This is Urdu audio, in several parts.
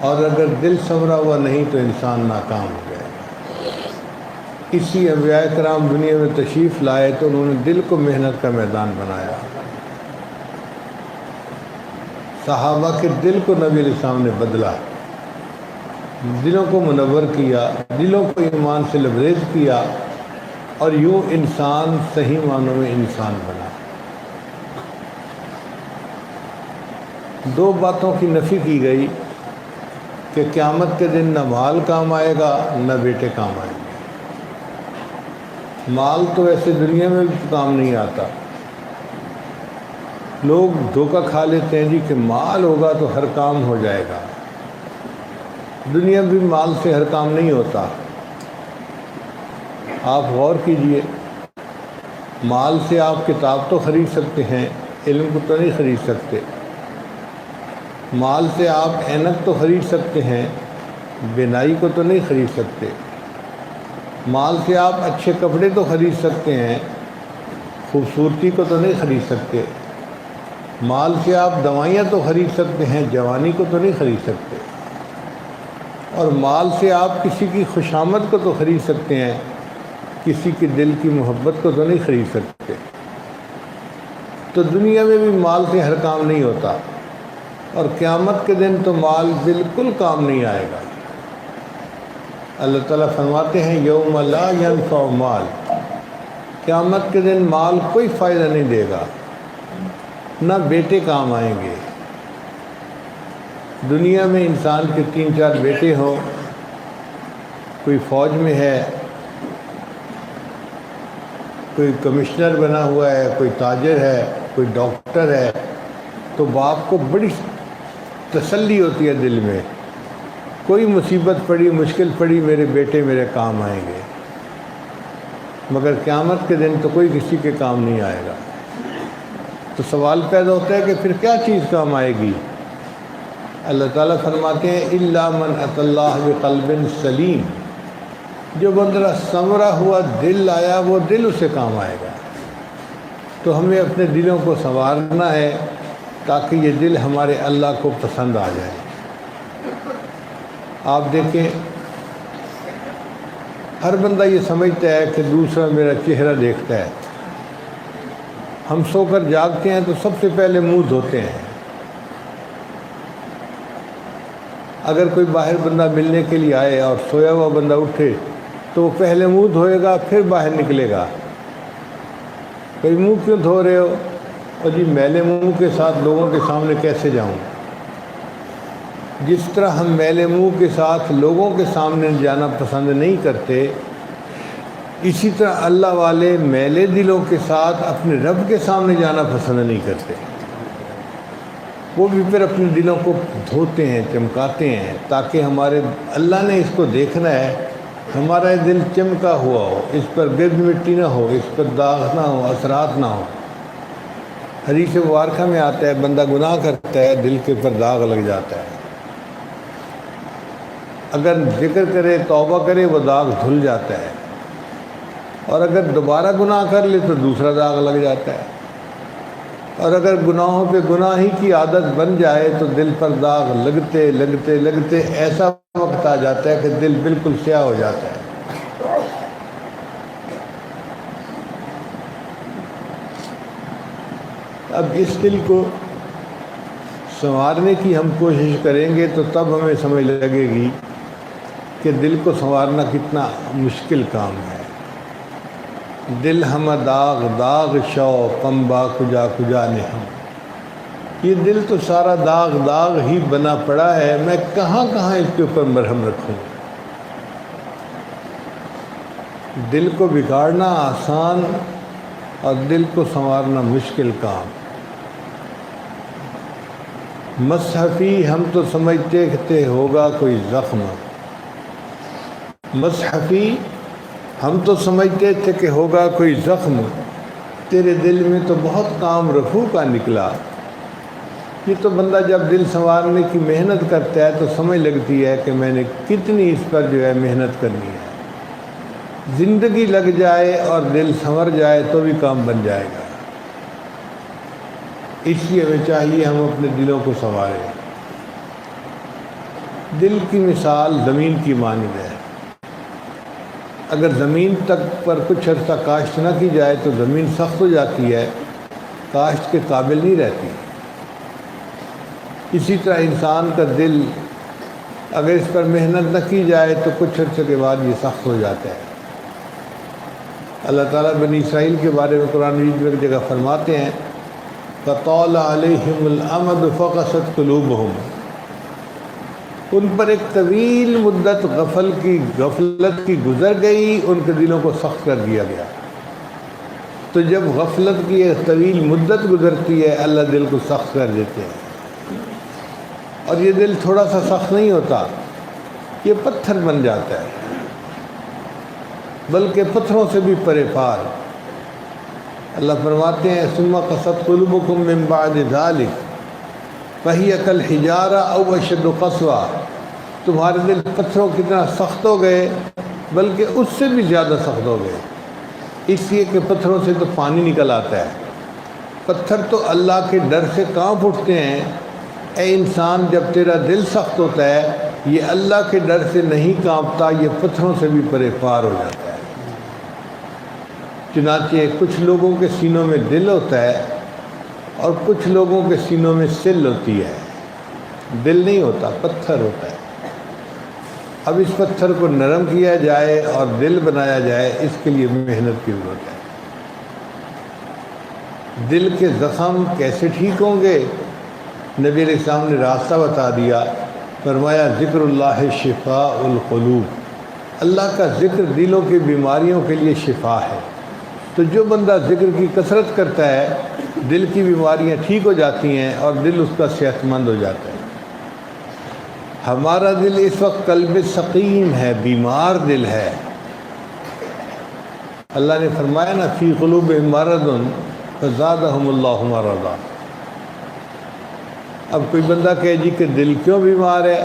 اور اگر دل سنورا ہوا نہیں تو انسان ناکام ہو جائے گا۔ اسی انبیاء کرام دنیا میں تشریف لائے تو انہوں نے دل کو محنت کا میدان بنایا۔ صحابہ کے دل کو نبی علیہ السلام نے بدلا، دلوں کو منور کیا، دلوں کو ایمان سے لبریز کیا، اور یوں انسان صحیح معنوں میں انسان بنا۔ دو باتوں کی نفی کی گئی کہ قیامت کے دن نہ مال کام آئے گا نہ بیٹے کام آئیں گے۔ مال تو ایسے دنیا میں بھی کام نہیں آتا۔ لوگ دھوکہ کھا لیتے ہیں جی کہ مال ہوگا تو ہر کام ہو جائے گا۔ دنیا بھی مال سے ہر کام نہیں ہوتا۔ آپ غور کیجئے، مال سے آپ کتاب تو خرید سکتے ہیں، علم کو تو نہیں خرید سکتے۔ مال سے آپ اینک تو خرید سکتے ہیں، بینائی کو تو نہیں خرید سکتے۔ مال سے آپ اچھے کپڑے تو خرید سکتے ہیں، خوبصورتی کو تو نہیں خرید سکتے۔ مال سے آپ دوائیاں تو خرید سکتے ہیں، جوانی کو تو نہیں خرید سکتے۔ اور مال سے آپ کسی کی خوشامد کو تو خرید سکتے ہیں، کسی کے دل کی محبت کو تو نہیں خرید سکتے۔ تو دنیا میں بھی مال سے ہر کام نہیں ہوتا، اور قیامت کے دن تو مال بالکل کام نہیں آئے گا۔ اللہ تعالیٰ فرماتے ہیں یوم لا ینفع مال، قیامت کے دن مال کوئی فائدہ نہیں دے گا، نہ بیٹے کام آئیں گے۔ دنیا میں انسان کے 3-4 بیٹے ہوں، کوئی فوج میں ہے، کوئی کمشنر بنا ہوا ہے، کوئی تاجر ہے، کوئی ڈاکٹر ہے، تو باپ کو بڑی تسلی ہوتی ہے دل میں، کوئی مصیبت پڑی، مشکل پڑی، میرے بیٹے میرے کام آئیں گے۔ مگر قیامت کے دن تو کوئی کسی کے کام نہیں آئے گا۔ تو سوال پیدا ہوتا ہے کہ پھر کیا چیز کام آئے گی؟ اللہ تعالیٰ فرماتے ہیں الا من اتی اللہ بقلب سلیم، جو بندہ سنورا ہوا دل آیا وہ دل اسے کام آئے گا۔ تو ہمیں اپنے دلوں کو سنوارنا ہے تاکہ یہ دل ہمارے اللہ کو پسند آ جائے۔ آپ دیکھیں، ہر بندہ یہ سمجھتا ہے کہ دوسرا میرا چہرہ دیکھتا ہے۔ ہم سو کر جاگتے ہیں تو سب سے پہلے منہ دھوتے ہیں۔ اگر کوئی باہر بندہ ملنے کے لیے آئے اور سویا ہوا بندہ اٹھے تو وہ پہلے منہ دھوئے گا پھر باہر نکلے گا۔ کوئی منہ کیوں دھو رہے ہو؟ اور جی میلے منہ کے ساتھ لوگوں کے سامنے کیسے جاؤں؟ جس طرح ہم میلے منہ کے ساتھ لوگوں کے سامنے جانا پسند نہیں کرتے، اسی طرح اللہ والے میلے دلوں کے ساتھ اپنے رب کے سامنے جانا پسند نہیں کرتے۔ وہ بھی پھر اپنے دلوں کو دھوتے ہیں، چمکاتے ہیں، تاکہ ہمارے اللہ نے اس کو دیکھنا ہے، ہمارا دل چمکا ہوا ہو، اس پر گرد مٹی نہ ہو، اس پر داغ نہ ہو، اثرات نہ ہو۔ حدیث مبارکہ میں آتا ہے بندہ گناہ کرتا ہے دل کے اوپر داغ لگ جاتا ہے، اگر ذکر کرے توبہ کرے وہ داغ دھل جاتا ہے، اور اگر دوبارہ گناہ کر لے تو دوسرا داغ لگ جاتا ہے، اور اگر گناہوں پہ گناہ ہی کی عادت بن جائے تو دل پر داغ لگتے لگتے لگتے ایسا وقت آ جاتا ہے کہ دل بالکل سیاہ ہو جاتا ہے۔ اب اس دل کو سنوارنے کی ہم کوشش کریں گے تو تب ہمیں سمجھ لگے گی کہ دل کو سنوارنا کتنا مشکل کام ہے۔ دل ہم داغ داغ شو پمبا کجا کجا نے ہم، یہ دل تو سارا داغ داغ ہی بنا پڑا ہے، میں کہاں کہاں اس کے اوپر مرہم رکھوں۔ دل کو بگاڑنا آسان اور دل کو سنوارنا مشکل کام۔ مصحفی ہم تو سمجھتے کہ ہوگا کوئی زخم، مصحفی ہم تو سمجھتے تھے کہ ہوگا کوئی زخم، تیرے دل میں تو بہت کام رفو کا نکلا۔ یہ تو بندہ جب دل سنوارنے کی محنت کرتا ہے تو سمجھ لگتی ہے کہ میں نے کتنی اس پر جو ہے محنت کرنی ہے۔ زندگی لگ جائے اور دل سنور جائے تو بھی کام بن جائے گا۔ اس لیے ہمیں چاہیے ہم اپنے دلوں کو سنواریں۔ دل کی مثال زمین کی مانند ہے۔ اگر زمین تک پر کچھ عرصہ کاشت نہ کی جائے تو زمین سخت ہو جاتی ہے، کاشت کے قابل نہیں رہتی۔ اسی طرح انسان کا دل اگر اس پر محنت نہ کی جائے تو کچھ عرصے کے بعد یہ سخت ہو جاتا ہے۔ اللہ تعالیٰ بنی اسرائیل کے بارے میں قرآن مجید میں ایک جگہ فرماتے ہیں فَطَالَ عَلَيْهِمُ الْأَمَدُ فَقَسَتْ قُلُوبُهُمْ، ان پر ایک طویل مدت غفلت کی گزر گئی، ان کے دلوں کو سخت کر دیا گیا۔ تو جب غفلت کی ایک طویل مدت گزرتی ہے اللہ دل کو سخت کر دیتے ہیں، اور یہ دل تھوڑا سا سخت نہیں ہوتا، یہ پتھر بن جاتا ہے، بلکہ پتھروں سے بھی پرے پار۔ اللہ فرماتے ہیں ثم قست قلوبکم من بعد ذلک فہی کالحجارہ او اشد قسوہ، تمہارے دل پتھروں کی طرح سخت ہو گئے بلکہ اس سے بھی زیادہ سخت ہو گئے، اس لیے کہ پتھروں سے تو پانی نکل آتا ہے۔ پتھر تو اللہ کے ڈر سے کانپ اٹھتے ہیں۔ اے انسان، جب تیرا دل سخت ہوتا ہے یہ اللہ کے ڈر سے نہیں کانپتا، یہ پتھروں سے بھی پرے پار ہو جاتا ہے۔ چنانچہ کچھ لوگوں کے سینوں میں دل ہوتا ہے اور کچھ لوگوں کے سینوں میں سل ہوتی ہے، دل نہیں ہوتا، پتھر ہوتا ہے۔ اب اس پتھر کو نرم کیا جائے اور دل بنایا جائے، اس کے لیے محنت کی ضرورت ہے۔ دل کے زخم کیسے ٹھیک ہوں گے؟ نبی علیہ السلام نے راستہ بتا دیا، فرمایا ذکر اللہ شفاء القلوب، اللہ کا ذکر دلوں کی بیماریوں کے لیے شفا ہے۔ تو جو بندہ ذکر کی کثرت کرتا ہے دل کی بیماریاں ٹھیک ہو جاتی ہیں اور دل اس کا صحت مند ہو جاتا ہے۔ ہمارا دل اس وقت قلب سقیم ہے، بیمار دل ہے۔ اللہ نے فرمایا نا فی قلوبہم مرض فزادہم اللہ مرضا۔ اب کوئی بندہ کہے جی کہ دل کیوں بیمار ہے؟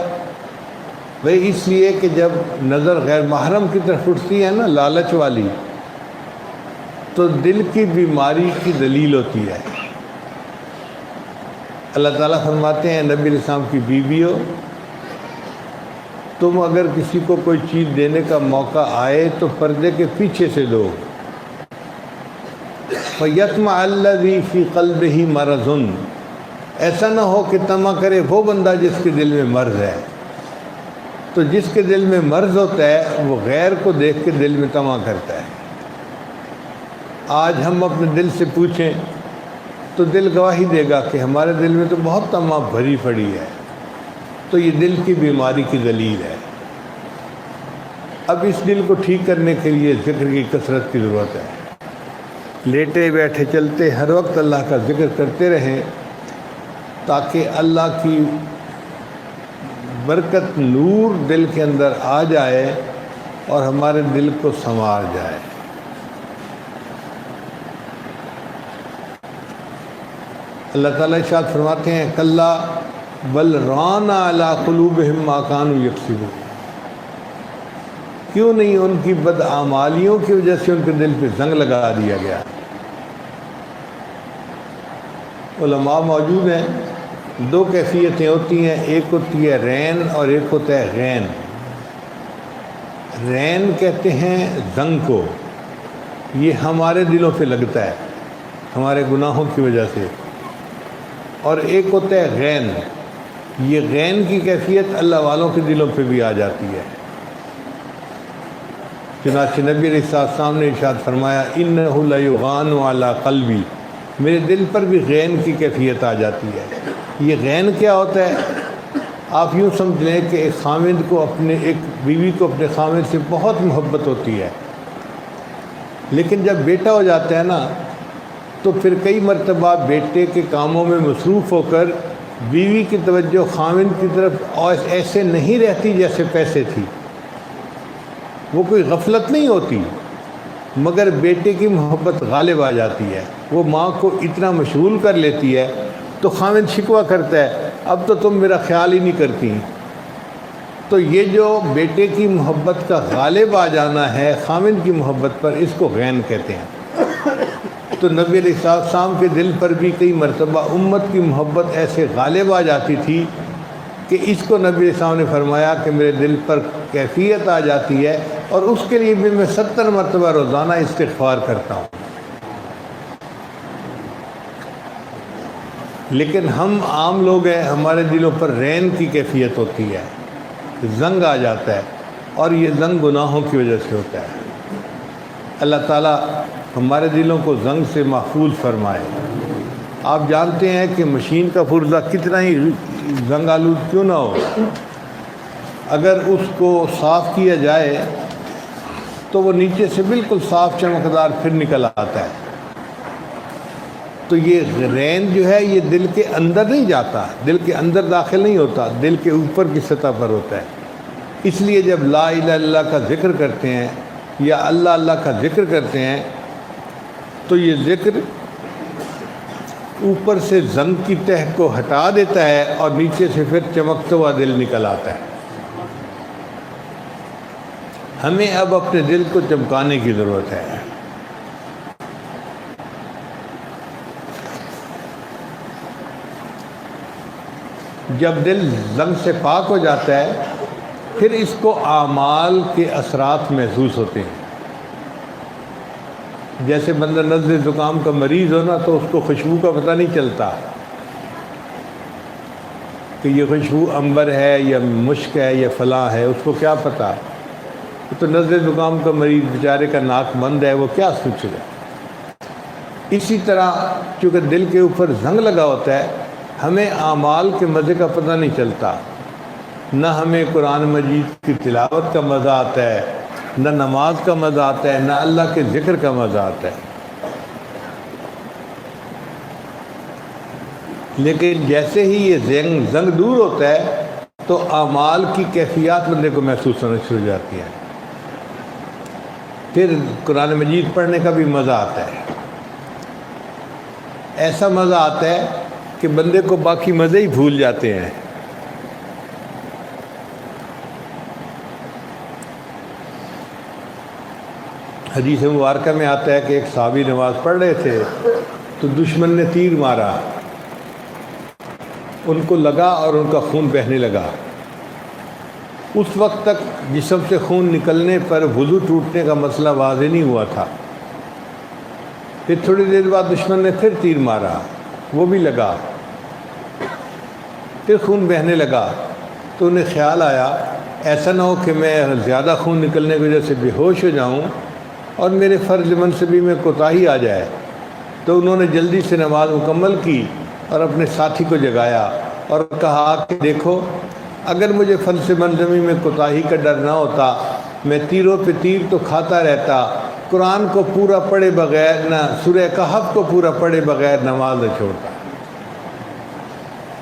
بھئی اس لیے کہ جب نظر غیر محرم کی طرف اٹھتی ہے نا، لالچ والی، تو دل کی بیماری کی دلیل ہوتی ہے۔ اللہ تعالیٰ فرماتے ہیں نبی علیہ السلام کی بیویوں، تم اگر کسی کو کوئی چیز دینے کا موقع آئے تو پردے کے پیچھے سے دو۔ فَيَطْمَعَ الَّذِي فِي قَلْبِهِ مَرَضٌ، ایسا نہ ہو کہ طمع کرے وہ بندہ جس کے دل میں مرض ہے۔ تو جس کے دل میں مرض ہوتا ہے وہ غیر کو دیکھ کے دل میں طمع کرتا ہے۔ آج ہم اپنے دل سے پوچھیں تو دل گواہی دے گا کہ ہمارے دل میں تو بہت طمع بھری پڑی ہے۔ تو یہ دل کی بیماری کی دلیل ہے۔ اب اس دل کو ٹھیک کرنے کے لیے ذکر کی کثرت کی ضرورت ہے۔ لیٹے بیٹھے چلتے ہر وقت اللہ کا ذکر کرتے رہیں تاکہ اللہ کی برکت نور دل کے اندر آ جائے اور ہمارے دل کو سنوار جائے۔ اللہ تعالیٰ ارشاد فرماتے ہیں کلا بل ران علی قلوبہم ما کانوا یکسبون، کیوں نہیں ان کی بدعمالیوں کی وجہ سے ان کے دل پہ زنگ لگا دیا گیا۔ علماء موجود ہیں، دو کیفیتیں ہوتی ہیں، ایک ہوتی ہے رین اور ایک ہوتا ہے غین۔ رین کہتے ہیں زنگ کو، یہ ہمارے دلوں پہ لگتا ہے ہمارے گناہوں کی وجہ سے، اور ایک ہوتا ہے غین، یہ غین کی کیفیت اللہ والوں کے دلوں پہ بھی آ جاتی ہے۔ چنانچہ نبی علیہ السلام نے ارشاد فرمایا اِنَّهُ لَيُغَانُ عَلَىٰ قَلْبِي، میرے دل پر بھی غین کی کیفیت آ جاتی ہے۔ یہ غین کیا ہوتا ہے؟ آپ یوں سمجھ لیں کہ ایک خامند کو ایک بیوی کو اپنے خامند سے بہت محبت ہوتی ہے، لیکن جب بیٹا ہو جاتا ہے نا تو پھر کئی مرتبہ بیٹے کے کاموں میں مصروف ہو کر بیوی کی توجہ خامند کی طرف ایسے نہیں رہتی جیسے پیسے تھی۔ وہ کوئی غفلت نہیں ہوتی، مگر بیٹے کی محبت غالب آ جاتی ہے، وہ ماں کو اتنا مشغول کر لیتی ہے تو خامند شکوہ کرتا ہے اب تو تم میرا خیال ہی نہیں کرتی۔ تو یہ جو بیٹے کی محبت کا غالب آ جانا ہے خامند کی محبت پر، اس کو غین کہتے ہیں۔ تو نبی علیہ السلام کے دل پر بھی کئی مرتبہ امت کی محبت ایسے غالب آ جاتی تھی کہ اس کو نبی علیہ السلام نے فرمایا کہ میرے دل پر کیفیت آ جاتی ہے اور اس کے لیے بھی میں 70 مرتبہ روزانہ استغفار کرتا ہوں۔ لیکن ہم عام لوگ ہیں، ہمارے دلوں پر رین کی کیفیت ہوتی ہے، زنگ آ جاتا ہے، اور یہ زنگ گناہوں کی وجہ سے ہوتا ہے۔ اللہ تعالیٰ ہمارے دلوں کو زنگ سے محفوظ فرمائے۔ آپ جانتے ہیں کہ مشین کا پرزہ کتنا ہی زنگ آلود کیوں نہ ہو، اگر اس کو صاف کیا جائے تو وہ نیچے سے بالکل صاف چمکدار پھر نکل آتا ہے۔ تو یہ رین جو ہے یہ دل کے اندر نہیں جاتا، دل کے اندر داخل نہیں ہوتا، دل کے اوپر کی سطح پر ہوتا ہے۔ اس لیے جب لا الہ الا اللہ کا ذکر کرتے ہیں یا اللہ اللہ کا ذکر کرتے ہیں تو یہ ذکر اوپر سے زنگ کی تہ کو ہٹا دیتا ہے اور نیچے سے پھر چمکتا ہوا دل نکل آتا ہے۔ ہمیں اب اپنے دل کو چمکانے کی ضرورت ہے۔ جب دل زنگ سے پاک ہو جاتا ہے پھر اس کو اعمال کے اثرات محسوس ہوتے ہیں۔ جیسے بندہ نزلہ زکام کا مریض ہو نا تو اس کو خوشبو کا پتہ نہیں چلتا کہ یہ خوشبو عنبر ہے یا مشک ہے یا فلاں ہے، اس کو کیا پتہ؟ تو نزلہ زکام کا مریض بیچارے کا ناک بند ہے، وہ کیا سوچے گا؟ اسی طرح چونکہ دل کے اوپر زنگ لگا ہوتا ہے ہمیں اعمال کے مزے کا پتہ نہیں چلتا، نہ ہمیں قرآن مجید کی تلاوت کا مزہ آتا ہے، نہ نماز کا مزہ آتا ہے، نہ اللہ کے ذکر کا مزہ آتا ہے۔ لیکن جیسے ہی یہ زنگ دور ہوتا ہے تو اعمال کی کیفیات بندے کو محسوس ہونا شروع ہو جاتی ہے، پھر قرآن مجید پڑھنے کا بھی مزہ آتا ہے۔ ایسا مزہ آتا ہے کہ بندے کو باقی مزے ہی بھول جاتے ہیں۔ حدیث مبارکہ میں آتا ہے کہ ایک صحابی نماز پڑھ رہے تھے تو دشمن نے تیر مارا، ان کو لگا اور ان کا خون بہنے لگا۔ اس وقت تک جسم سے خون نکلنے پر وضو ٹوٹنے کا مسئلہ واضح نہیں ہوا تھا۔ پھر تھوڑی دیر بعد دشمن نے پھر تیر مارا، وہ بھی لگا، پھر خون بہنے لگا۔ تو انہیں خیال آیا ایسا نہ ہو کہ میں زیادہ خون نکلنے کی وجہ سے بے ہوش ہو جاؤں اور میرے فرض منصبی میں کوتاہی آ جائے۔ تو انہوں نے جلدی سے نماز مکمل کی اور اپنے ساتھی کو جگایا اور کہا کہ دیکھو اگر مجھے فرض منصبی میں کوتاہی کا ڈر نہ ہوتا میں تیروں پہ تیر تو کھاتا رہتا، قرآن کو پورا پڑھے بغیر نہ سورہ کہف کو پورا پڑھے بغیر نماز نہ چھوڑتا۔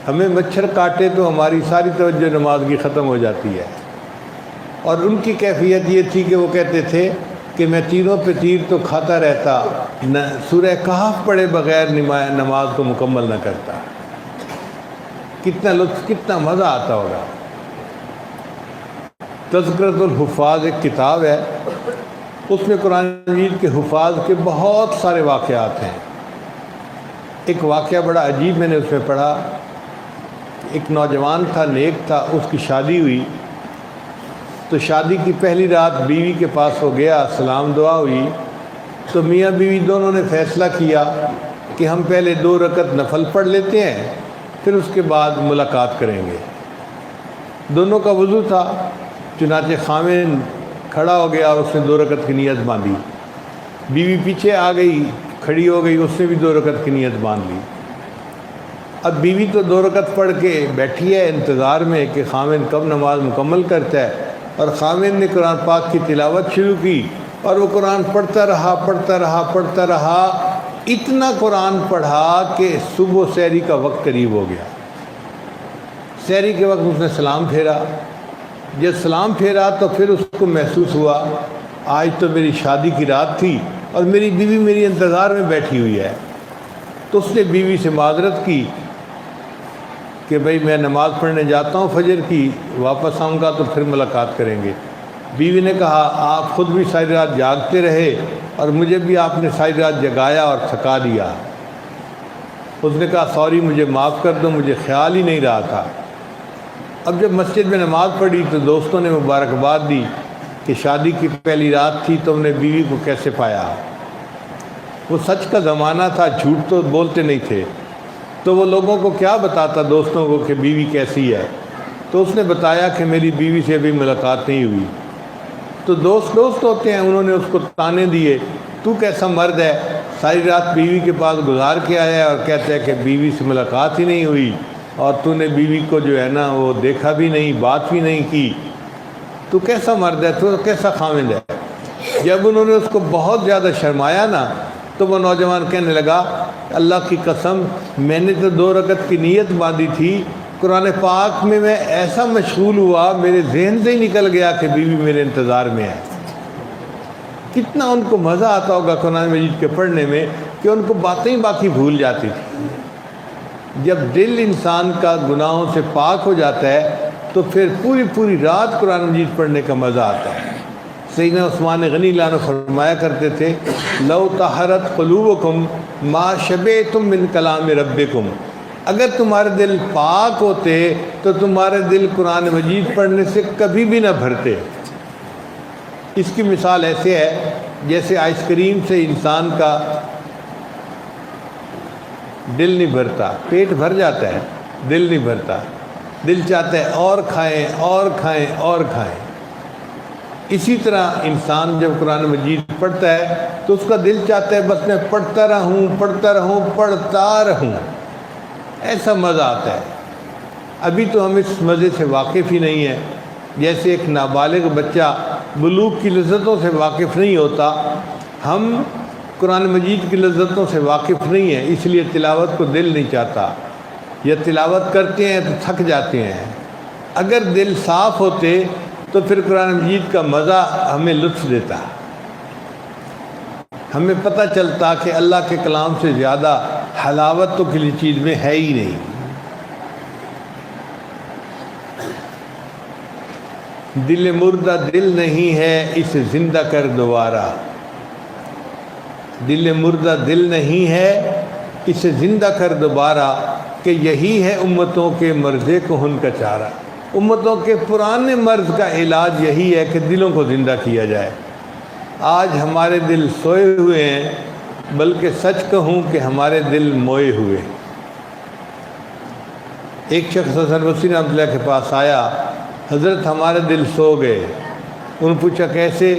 ہمیں مچھر کاٹے تو ہماری ساری توجہ نماز کی ختم ہو جاتی ہے، اور ان کی کیفیت یہ تھی کہ وہ کہتے تھے کہ میں تیروں پہ تیر تو کھاتا رہتا، نہ سورہ کہف پڑھے بغیر نماز کو مکمل نہ کرتا۔ کتنا لطف، کتنا مزہ آتا ہوگا۔ تذکرۃ الحفاظ ایک کتاب ہے، اس میں قرآن مجید کے حفاظ کے بہت سارے واقعات ہیں۔ ایک واقعہ بڑا عجیب میں نے اس میں پڑھا۔ ایک نوجوان تھا، نیک تھا، اس کی شادی ہوئی تو شادی کی پہلی رات بیوی کے پاس ہو گیا، سلام دعا ہوئی تو میاں بیوی دونوں نے فیصلہ کیا کہ ہم پہلے 2 رکعت نفل پڑھ لیتے ہیں پھر اس کے بعد ملاقات کریں گے۔ دونوں کا وضو تھا، چنانچہ خامن کھڑا ہو گیا اور اس نے 2 رکعت کی نیت باندھی۔ بیوی پیچھے آ گئی، کھڑی ہو گئی، اس نے بھی 2 رکعت کی نیت باندھ لی۔ اب بیوی تو 2 رکعت پڑھ کے بیٹھی ہے انتظار میں کہ خامن کب نماز مکمل کرتا ہے، اور خامن نے قرآن پاک کی تلاوت شروع کی اور وہ قرآن پڑھتا رہا، اتنا قرآن پڑھا کہ صبح سحری کا وقت قریب ہو گیا۔ سحری کے وقت اس نے سلام پھیرا۔ جب سلام پھیرا تو پھر اس کو محسوس ہوا آج تو میری شادی کی رات تھی اور میری بیوی میری انتظار میں بیٹھی ہوئی ہے۔ تو اس نے بیوی سے معذرت کی کہ بھئی میں نماز پڑھنے جاتا ہوں فجر کی، واپس آؤں گا تو پھر ملاقات کریں گے۔ بیوی نے کہا آپ خود بھی ساری رات جاگتے رہے اور مجھے بھی آپ نے ساری رات جگایا اور تھکا دیا۔ اس نے کہا سوری، مجھے معاف کر دو، مجھے خیال ہی نہیں رہا تھا۔ اب جب مسجد میں نماز پڑھی تو دوستوں نے مبارکباد دی کہ شادی کی پہلی رات تھی، تم نے بیوی کو کیسے پایا؟ وہ سچ کا زمانہ تھا، جھوٹ تو بولتے نہیں تھے، تو وہ لوگوں کو کیا بتاتا دوستوں کو کہ بیوی کیسی ہے؟ تو اس نے بتایا کہ میری بیوی سے ابھی ملاقات نہیں ہوئی۔ تو دوست ہوتے ہیں، انہوں نے اس کو تانے دیے، تو کیسا مرد ہے، ساری رات بیوی کے پاس گزار کے آیا ہے اور کہتا ہے کہ بیوی سے ملاقات ہی نہیں ہوئی، اور تو نے بیوی کو جو ہے نا وہ دیکھا بھی نہیں، بات بھی نہیں کی، تو کیسا مرد ہے، تو کیسا خاوند ہے؟ جب انہوں نے اس کو بہت زیادہ شرمایا نا، تو وہ نوجوان کہنے لگا اللہ کی قسم، میں نے تو 2 رکعت کی نیت باندھی تھی، قرآن پاک میں ایسا مشغول ہوا، میرے ذہن سے ہی نکل گیا کہ بیوی میرے انتظار میں ہے۔ کتنا ان کو مزہ آتا ہوگا قرآن مجید کے پڑھنے میں کہ ان کو باتیں ہی باقی بھول جاتی تھی۔ جب دل انسان کا گناہوں سے پاک ہو جاتا ہے تو پھر پوری رات قرآن مجید پڑھنے کا مزہ آتا ہے۔ سیدنا عثمان غنی اللہ عنہ فرمایا کرتے تھے لو طہرت قلوبکم ما شبعتم من کلام ربکم، اگر تمہارے دل پاک ہوتے تو تمہارے دل قرآن مجید پڑھنے سے کبھی بھی نہ بھرتے۔ اس کی مثال ایسے ہے جیسے آئس کریم سے انسان کا دل نہیں بھرتا، پیٹ بھر جاتا ہے، دل نہیں بھرتا، دل چاہتا ہے اور کھائیں اور کھائیں اور کھائیں۔ اسی طرح انسان جب قرآن مجید پڑھتا ہے تو اس کا دل چاہتا ہے بس میں پڑھتا رہوں، ایسا مزہ آتا ہے۔ ابھی تو ہم اس مزے سے واقف ہی نہیں ہیں، جیسے ایک نابالغ بچہ بلوغ کی لذتوں سے واقف نہیں ہوتا، ہم قرآن مجید کی لذتوں سے واقف نہیں ہیں، اس لیے تلاوت کو دل نہیں چاہتا، یا تلاوت کرتے ہیں تو تھک جاتے ہیں۔ اگر دل صاف ہوتے تو پھر قرآن مجید کا مزہ ہمیں لطف دیتا، ہمیں پتہ چلتا کہ اللہ کے کلام سے زیادہ حلاوت تو کسی چیز میں ہے ہی نہیں۔ دل مردہ دل نہیں ہے اسے زندہ کر دوبارہ، دل مردہ دل نہیں ہے اسے زندہ کر دوبارہ، کہ یہی ہے امتوں کے مرضے کو ہن کا چارہ۔ امتوں کے پرانے مرض کا علاج یہی ہے کہ دلوں کو زندہ کیا جائے۔ آج ہمارے دل سوئے ہوئے ہیں، بلکہ سچ کہوں کہ ہمارے دل موئے ہوئے۔ ایک شخص حسن بصری رحمۃ اللہ کے پاس آیا، حضرت ہمارے دل سو گئے۔ انہوں نے پوچھا کیسے؟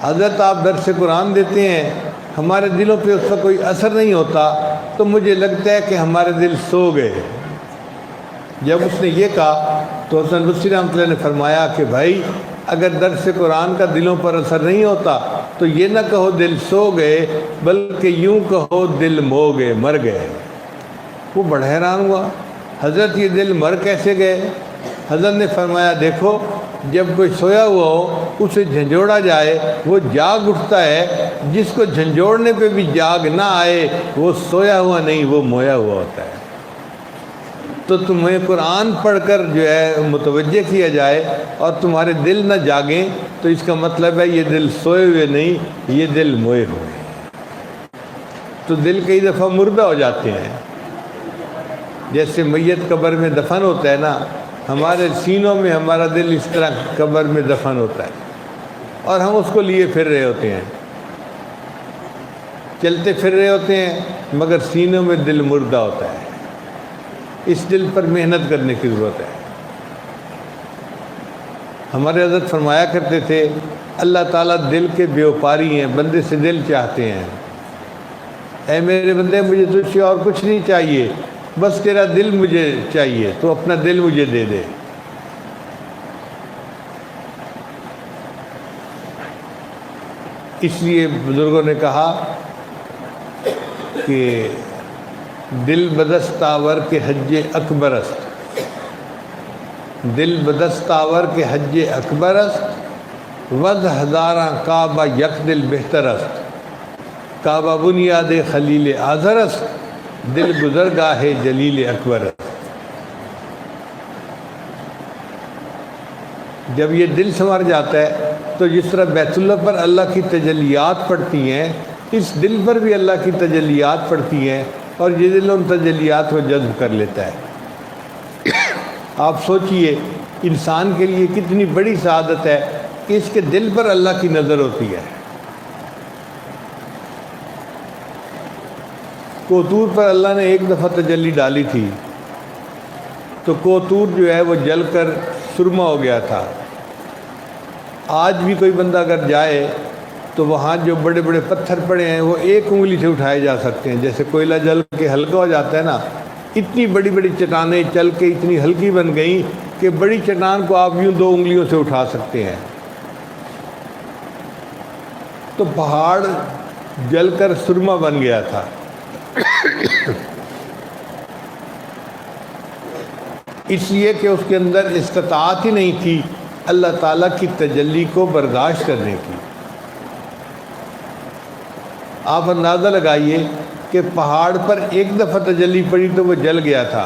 حضرت آپ درس قرآن دیتے ہیں، ہمارے دلوں پہ اس کا کوئی اثر نہیں ہوتا، تو مجھے لگتا ہے کہ ہمارے دل سو گئے۔ جب اس نے یہ کہا تو حسن بصری رحمۃ اللہ نے فرمایا کہ بھائی اگر درس قرآن کا دلوں پر اثر نہیں ہوتا تو یہ نہ کہو دل سو گئے، بلکہ یوں کہو دل مو گئے، مر گئے۔ وہ بڑا حیران ہوا، حضرت یہ دل مر کیسے گئے؟ حضرت نے فرمایا دیکھو، جب کوئی سویا ہوا ہو اسے جھنجھوڑا جائے وہ جاگ اٹھتا ہے، جس کو جھنجھوڑنے پہ بھی جاگ نہ آئے وہ سویا ہوا نہیں، وہ مویا ہوا ہوتا ہے۔ تو تمہیں قرآن پڑھ کر جو ہے متوجہ کیا جائے اور تمہارے دل نہ جاگیں تو اس کا مطلب ہے یہ دل سوئے ہوئے نہیں، یہ دل موئے ہوئے۔ تو دل کئی دفعہ مردہ ہو جاتے ہیں، جیسے میت قبر میں دفن ہوتا ہے نا، ہمارے سینوں میں ہمارا دل اس طرح قبر میں دفن ہوتا ہے اور ہم اس کو لیے پھر رہے ہوتے ہیں، چلتے پھر رہے ہوتے ہیں، مگر سینوں میں دل مردہ ہوتا ہے۔ اس دل پر محنت کرنے کی ضرورت ہے۔ ہمارے حضرت فرمایا کرتے تھے اللہ تعالیٰ دل کے بیوپاری ہیں، بندے سے دل چاہتے ہیں۔ اے میرے بندے مجھے تجھ سے اور کچھ نہیں چاہیے، بس تیرا دل مجھے چاہیے، تو اپنا دل مجھے دے دے۔ اس لیے بزرگوں نے کہا کہ دل بدستاور کے حج اکبر است، دل بدستاور کے حج اکبر است، وز ہزاراں کعبہ یک دل بہتر است، کعبہ بنیاد خلیل آذر است، دل گزرگاہ جلیل اکبر است۔ جب یہ دل سنور جاتا ہے تو جس طرح بیت اللہ پر اللہ کی تجلیات پڑتی ہیں، اس دل پر بھی اللہ کی تجلیات پڑتی ہیں، اور یہ دل ان تجلیات کو جذب کر لیتا ہے۔ آپ سوچئے انسان کے لیے کتنی بڑی سعادت ہے کہ اس کے دل پر اللہ کی نظر ہوتی ہے۔ کوتور پر اللہ نے ایک دفعہ تجلی ڈالی تھی تو کوتور جو ہے وہ جل کر سرما ہو گیا تھا۔ آج بھی کوئی بندہ اگر جائے تو وہاں جو بڑے بڑے پتھر پڑے ہیں وہ ایک انگلی سے اٹھائے جا سکتے ہیں، جیسے کوئلہ جل کے ہلکا ہو جاتا ہے نا، اتنی بڑی بڑی چٹانیں چل کے اتنی ہلکی بن گئیں کہ بڑی چٹان کو آپ یوں 2 انگلیوں سے اٹھا سکتے ہیں۔ تو پہاڑ جل کر سرما بن گیا تھا۔ اس لیے کہ اس کے اندر استطاعت ہی نہیں تھی اللہ تعالیٰ کی تجلی کو برداشت کرنے کی۔ آپ اندازہ لگائیے کہ پہاڑ پر ایک دفعہ تجلی پڑی تو وہ جل گیا تھا،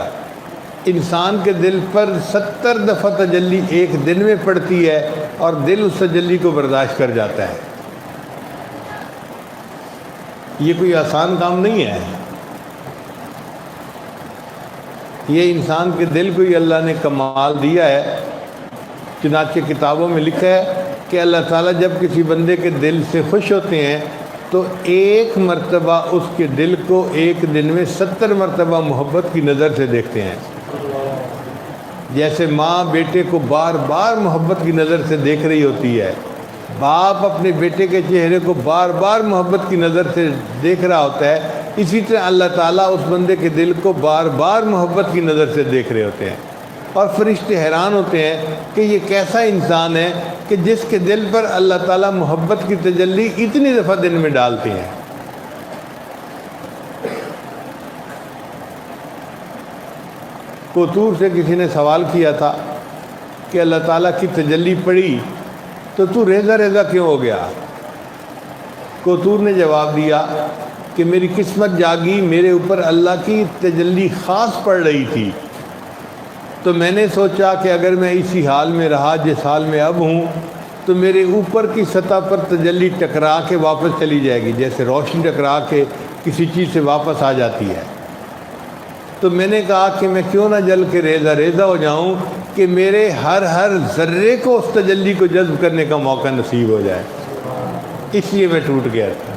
انسان کے دل پر 70 دفعہ تجلی ایک دن میں پڑتی ہے اور دل اس تجلی کو برداشت کر جاتا ہے۔ یہ کوئی آسان کام نہیں ہے۔ یہ انسان کے دل کو ہی اللہ نے کمال دیا ہے۔ چنانچہ کتابوں میں لکھا ہے کہ اللہ تعالیٰ جب کسی بندے کے دل سے خوش ہوتے ہیں تو ایک مرتبہ اس کے دل کو ایک دن میں 70 مرتبہ محبت کی نظر سے دیکھتے ہیں۔ جیسے ماں بیٹے کو بار بار محبت کی نظر سے دیکھ رہی ہوتی ہے، باپ اپنے بیٹے کے چہرے کو بار بار محبت کی نظر سے دیکھ رہا ہوتا ہے، اسی طرح اللہ تعالیٰ اس بندے کے دل کو بار بار محبت کی نظر سے دیکھ رہے ہوتے ہیں۔ اور فرشتے حیران ہوتے ہیں کہ یہ کیسا انسان ہے کہ جس کے دل پر اللہ تعالیٰ محبت کی تجلی اتنی دفعہ دن میں ڈالتے ہیں۔ کوتور سے کسی نے سوال کیا تھا کہ اللہ تعالیٰ کی تجلی پڑی تو ریزہ ریزہ کیوں ہو گیا؟ کوتور نے جواب دیا کہ میری قسمت جاگی، میرے اوپر اللہ کی تجلی خاص پڑ رہی تھی، تو میں نے سوچا کہ اگر میں اسی حال میں رہا جس حال میں اب ہوں تو میرے اوپر کی سطح پر تجلی ٹکرا کے واپس چلی جائے گی، جیسے روشنی ٹکرا کے کسی چیز سے واپس آ جاتی ہے۔ تو میں نے کہا کہ میں کیوں نہ جل کے ریزہ ریزہ ہو جاؤں کہ میرے ہر ذرے کو اس تجلی کو جذب کرنے کا موقع نصیب ہو جائے، اس لیے میں ٹوٹ گیا تھا۔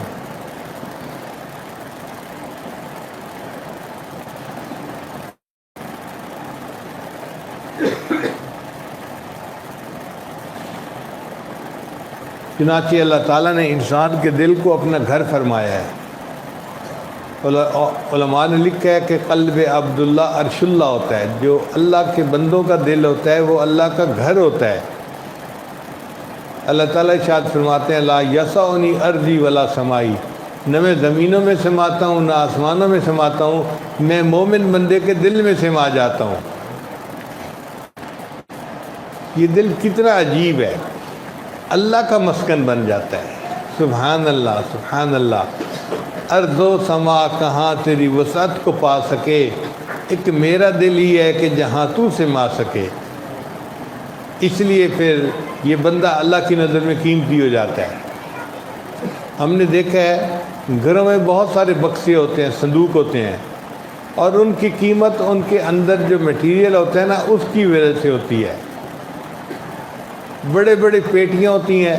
چنانچہ اللہ تعالیٰ نے انسان کے دل کو اپنا گھر فرمایا ہے۔ علماء نے لکھا ہے کہ قلب عبداللہ عرش اللہ ہوتا ہے، جو اللہ کے بندوں کا دل ہوتا ہے وہ اللہ کا گھر ہوتا ہے۔ اللہ تعالیٰ ارشاد فرماتے ہیں لا یسعنی ارضی ولا سمائی، نہ میں زمینوں میں سماتا ہوں نہ آسمانوں میں سماتا ہوں، میں مومن بندے کے دل میں سما جاتا ہوں۔ یہ دل کتنا عجیب ہے، اللہ کا مسکن بن جاتا ہے۔ سبحان اللہ سبحان اللہ۔ ارض و سما کہاں تیری وسعت کو پا سکے، ایک میرا دل ہی ہے کہ جہاں تو سما سکے۔ اس لیے پھر یہ بندہ اللہ کی نظر میں قیمتی ہو جاتا ہے۔ ہم نے دیکھا ہے گھروں میں بہت سارے بکسے ہوتے ہیں، صندوق ہوتے ہیں، اور ان کی قیمت ان کے اندر جو میٹیریل ہوتا ہے نا اس کی وجہ سے ہوتی ہے۔ بڑے بڑے پیٹیاں ہوتی ہیں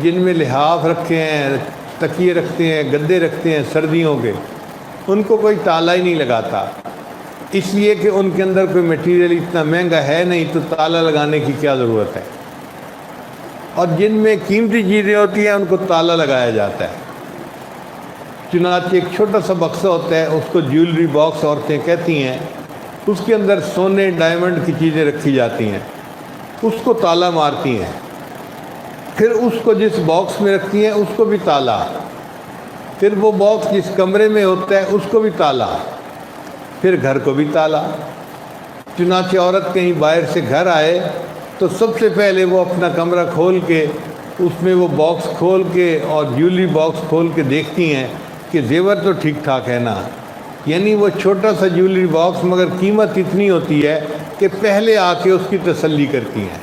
جن میں لحاف رکھے ہیں، تکیے رکھتے ہیں، گدے رکھتے ہیں سردیوں کے، ان کو کوئی تالا ہی نہیں لگاتا، اس لیے کہ ان کے اندر کوئی میٹیریل اتنا مہنگا ہے نہیں، تو تالا لگانے کی کیا ضرورت ہے۔ اور جن میں قیمتی چیزیں ہوتی ہیں ان کو تالا لگایا جاتا ہے۔ چنانچہ ایک چھوٹا سا بکسہ ہوتا ہے، اس کو جیولری باکس عورتیں کہتی ہیں، اس کے اندر سونے ڈائمنڈ کی چیزیں رکھی جاتی ہیں، اس کو تالا مارتی ہیں، پھر اس کو جس باکس میں رکھتی ہیں اس کو بھی تالا، پھر وہ باکس جس کمرے میں ہوتا ہے اس کو بھی تالا، پھر گھر کو بھی تالا۔ چنانچہ عورت کہیں باہر سے گھر آئے تو سب سے پہلے وہ اپنا کمرہ کھول کے اس میں وہ باکس کھول کے اور جیولری باکس کھول کے دیکھتی ہیں کہ زیور تو ٹھیک ٹھاک ہے نا، یعنی وہ چھوٹا سا جیولری باکس مگر قیمت اتنی ہوتی ہے کہ پہلے آ کے اس کی تسلی کرتی ہیں۔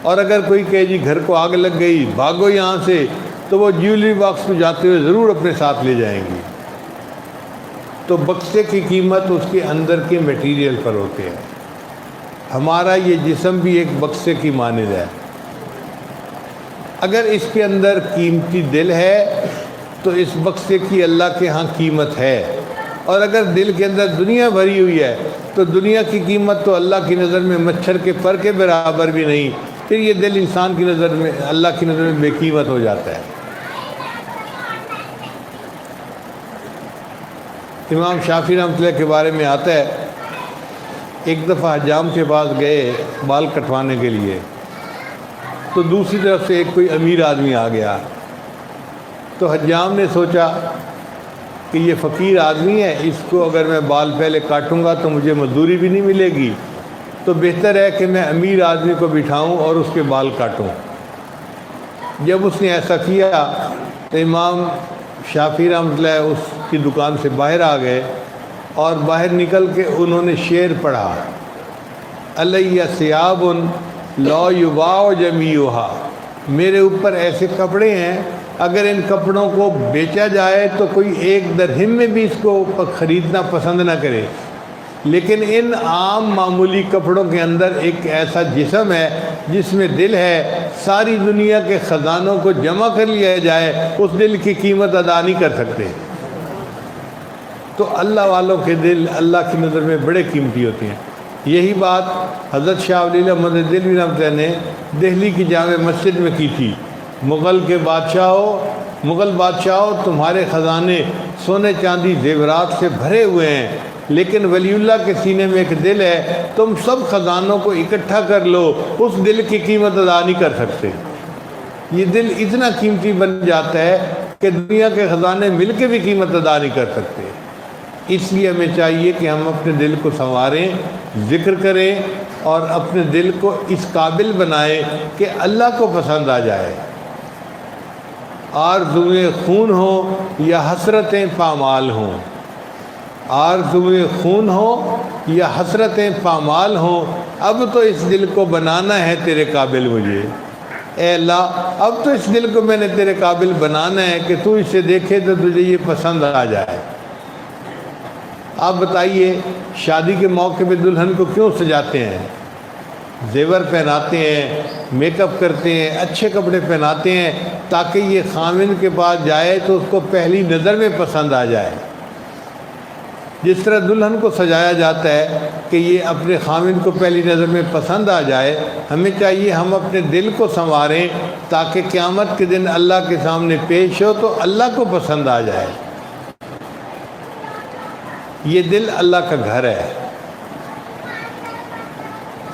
اور اگر کوئی کہے جی گھر کو آگ لگ گئی بھاگو یہاں سے، تو وہ جیولری باکس کو جاتے ہوئے ضرور اپنے ساتھ لے جائیں گی۔ تو بکسے کی قیمت اس کے اندر کے میٹیریل پر ہوتے ہیں۔ ہمارا یہ جسم بھی ایک بکسے کی مانند ہے، اگر اس کے اندر قیمتی دل ہے تو اس بکسے کی اللہ کے ہاں قیمت ہے، اور اگر دل کے اندر دنیا بھری ہوئی ہے تو دنیا کی قیمت تو اللہ کی نظر میں مچھر کے پر کے برابر بھی نہیں، پھر یہ دل انسان کی نظر میں، اللہ کی نظر میں بے قیمت ہو جاتا ہے۔ امام شافعی رحمۃ اللہ کے بارے میں آتا ہے، ایک دفعہ حجام کے پاس گئے بال کٹوانے کے لیے، تو دوسری طرف سے ایک کوئی امیر آدمی آ گیا، تو حجام نے سوچا کہ یہ فقیر آدمی ہے، اس کو اگر میں بال پہلے کاٹوں گا تو مجھے مزدوری بھی نہیں ملے گی، تو بہتر ہے کہ میں امیر آدمی کو بٹھاؤں اور اس کے بال کاٹوں۔ جب اس نے ایسا کیا تو امام شافعی رحمۃ اللہ اس کی دکان سے باہر آ گئے، اور باہر نکل کے انہوں نے شعر پڑھا، علیہ ثیاب لا یباع جمیعھا، میرے اوپر ایسے کپڑے ہیں اگر ان کپڑوں کو بیچا جائے تو کوئی ایک درہم میں بھی اس کو خریدنا پسند نہ کرے، لیکن ان عام معمولی کپڑوں کے اندر ایک ایسا جسم ہے جس میں دل ہے، ساری دنیا کے خزانوں کو جمع کر لیا جائے اس دل کی قیمت ادا نہیں کر سکتے۔ تو اللہ والوں کے دل اللہ کی نظر میں بڑے قیمتی ہوتے ہیں۔ یہی بات حضرت شاہ ولی اللہ مدد دہلوی رحمۃ اللہ نے دہلی کی جامع مسجد میں کی تھی۔ مغل بادشاہوں تمہارے خزانے سونے چاندی زیورات سے بھرے ہوئے ہیں، لیکن ولی اللہ کے سینے میں ایک دل ہے، تم سب خزانوں کو اکٹھا کر لو، اس دل کی قیمت ادا نہیں کر سکتے۔ یہ دل اتنا قیمتی بن جاتا ہے کہ دنیا کے خزانے مل کے بھی قیمت ادا نہیں کر سکتے۔ اس لیے ہمیں چاہیے کہ ہم اپنے دل کو سنواریں، ذکر کریں، اور اپنے دل کو اس قابل بنائیں کہ اللہ کو پسند آ جائے۔ آرزوئیں خون ہوں یا حسرتیں پامال ہوں، آرزوئیں خون ہوں یا حسرتیں پامال ہوں، اب تو اس دل کو بنانا ہے تیرے قابل مجھے۔ اے اللہ، اب تو اس دل کو میں نے تیرے قابل بنانا ہے کہ تو اسے دیکھے تو تجھے یہ پسند آ جائے۔ آپ بتائیے، شادی کے موقع پہ دلہن کو کیوں سجاتے ہیں؟ زیور پہناتے ہیں، میک اپ کرتے ہیں، اچھے کپڑے پہناتے ہیں تاکہ یہ خامن کے پاس جائے تو اس کو پہلی نظر میں پسند آ جائے۔ جس طرح دلہن کو سجایا جاتا ہے کہ یہ اپنے خامن کو پہلی نظر میں پسند آ جائے، ہمیں چاہیے ہم اپنے دل کو سنواریں تاکہ قیامت کے دن اللہ کے سامنے پیش ہو تو اللہ کو پسند آ جائے۔ یہ دل اللہ کا گھر ہے۔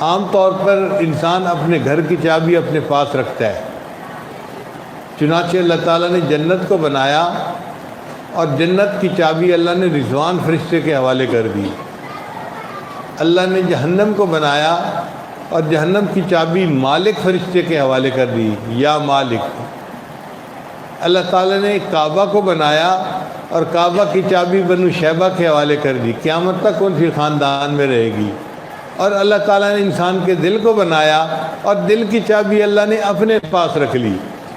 عام طور پر انسان اپنے گھر کی چابی اپنے پاس رکھتا ہے، چنانچہ اللہ تعالیٰ نے جنت کو بنایا اور جنت کی چابی اللہ نے رضوان فرشتے کے حوالے کر دی۔ اللہ نے جہنم کو بنایا اور جہنم کی چابی مالک فرشتے کے حوالے کر دی، یا مالک۔ اللہ تعالیٰ نے کعبہ کو بنایا اور کعبہ کی چابی بنو شیبہ کے حوالے کر دی، قیامت تک ان کے خاندان میں رہے گی۔ اور اللہ تعالیٰ نے انسان کے دل کو بنایا اور دل کی چابی اللہ نے اپنے پاس رکھ لی۔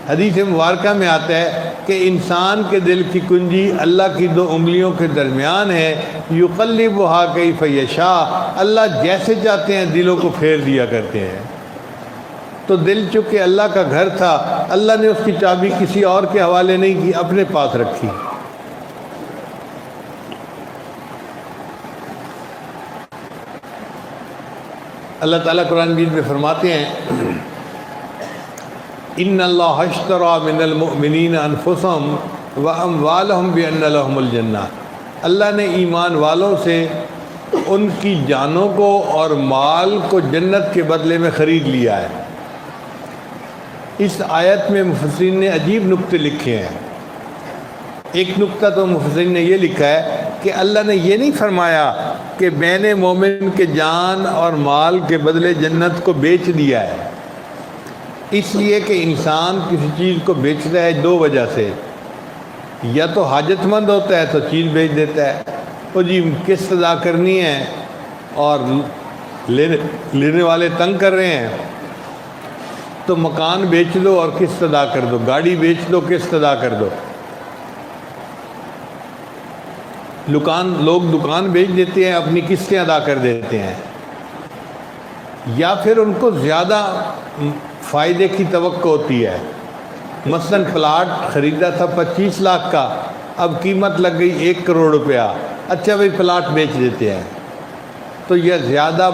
حدیث مبارکہ میں آتا ہے کہ انسان کے دل کی کنجی اللہ کی دو انگلیوں کے درمیان ہے، یقلبھا کیف یشاء، اللہ جیسے چاہتے ہیں دلوں کو پھیر دیا کرتے ہیں۔ تو دل چونکہ اللہ کا گھر تھا، اللہ نے اس کی چابی کسی اور کے حوالے نہیں کی، اپنے پاس رکھی۔ اللہ تعالیٰ قرآن مجید میں فرماتے ہیں، ان اللہ اشتری من المؤمنین انفسهم واموالهم بان لهم الجنہ، اللہ نے ایمان والوں سے ان کی جانوں کو اور مال کو جنت کے بدلے میں خرید لیا ہے۔ اس آیت میں مفسرین نے عجیب نکتے لکھے ہیں۔ ایک نکتہ تو مفسرین نے یہ لکھا ہے کہ اللہ نے یہ نہیں فرمایا کہ میں نے مومن کے جان اور مال کے بدلے جنت کو بیچ دیا ہے، اس لیے کہ انسان کسی چیز کو بیچتا ہے دو وجہ سے، یا تو حاجت مند ہوتا ہے تو چیز بیچ دیتا ہے، وہ جی قسط ادا کرنی ہے اور لینے والے تنگ کر رہے ہیں، تو مکان بیچ دو اور قسط ادا کر دو، گاڑی بیچ دو، قسط ادا کر دو۔ لوگ دکان بیچ دیتے ہیں، اپنی قسطیں ادا کر دیتے ہیں، یا پھر ان کو زیادہ فائدے کی توقع ہوتی ہے۔ مثلاً پلاٹ خریدا تھا 25 لاکھ کا، اب قیمت لگ گئی 1 کروڑ روپیہ، اچھا بھائی پلاٹ بیچ دیتے ہیں۔ تو یہ زیادہ